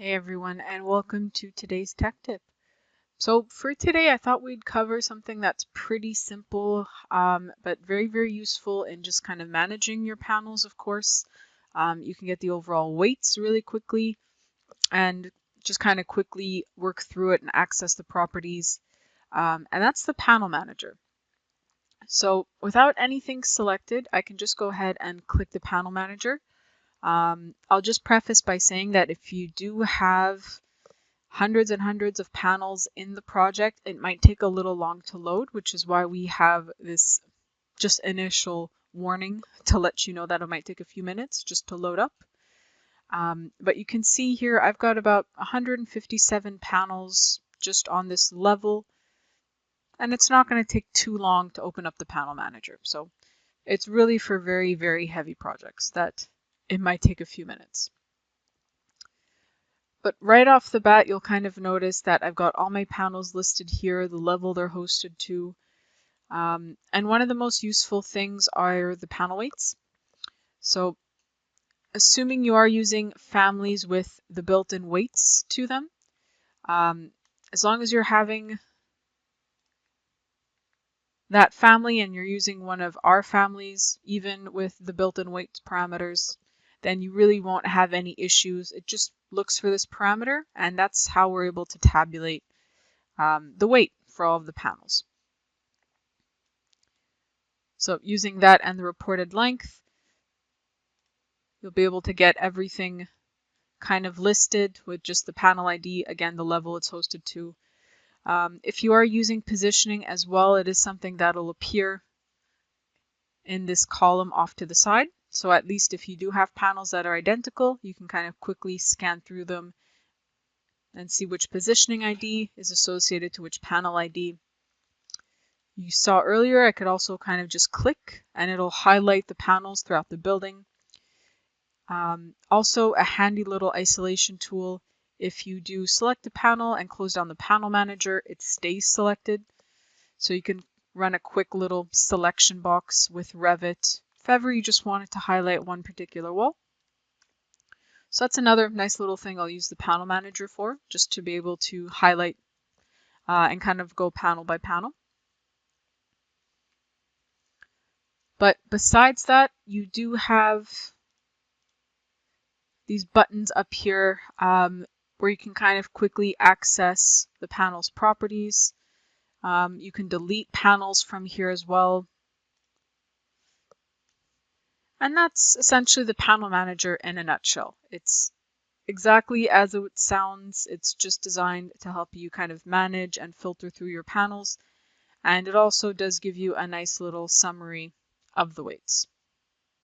Hey everyone, and welcome to today's tech tip. So for today, I thought we'd cover something that's pretty simple, but very useful in just kind of managing your panels, of course. You can get the overall weights really quickly and just kind of quickly work through it and access the properties. And that's the panel manager. So without anything selected, I can just go ahead and click the panel manager. I'll just preface by saying that if you do have hundreds and hundreds of panels in the project, it might take a little long to load, which is why we have this just initial warning to let you know that it might take a few minutes just to load up. But you can see here I've got about 157 panels just on this level, and it's not going to take too long to open up the panel manager. So it's really for very heavy projects that it might take a few minutes. But right off the bat, you'll kind of notice that I've got all my panels listed here, the level they're hosted to. And one of the most useful things are the panel weights. So assuming you are using families with the built-in weights to them, as long as you're having that family and you're using one of our families, even with the built-in weight parameters, then you really won't have any issues. It just looks for this parameter, and that's how we're able to tabulate the weight for all of the panels. So using that and the reported length, you'll be able to get everything kind of listed with just the panel ID, again, the level it's hosted to. If you are using positioning as well, it is something that'll appear in this column off to the side. So at least if you do have panels that are identical, you can kind of quickly scan through them and see which positioning ID is associated to which panel ID. You saw earlier, I could also kind of just click and it'll highlight the panels throughout the building. Also a handy little isolation tool. If you do select a panel and close down the panel manager, it stays selected. So you can run a quick little selection box with Revit if ever you just wanted to highlight one particular wall. So that's another nice little thing I'll use the panel manager for, just to be able to highlight and kind of go panel by panel. But besides that, you do have these buttons up here where you can kind of quickly access the panel's properties. You can delete panels from here as well. And that's essentially the panel manager in a nutshell. It's exactly as it sounds. It's just designed to help you kind of manage and filter through your panels. And it also does give you a nice little summary of the weights.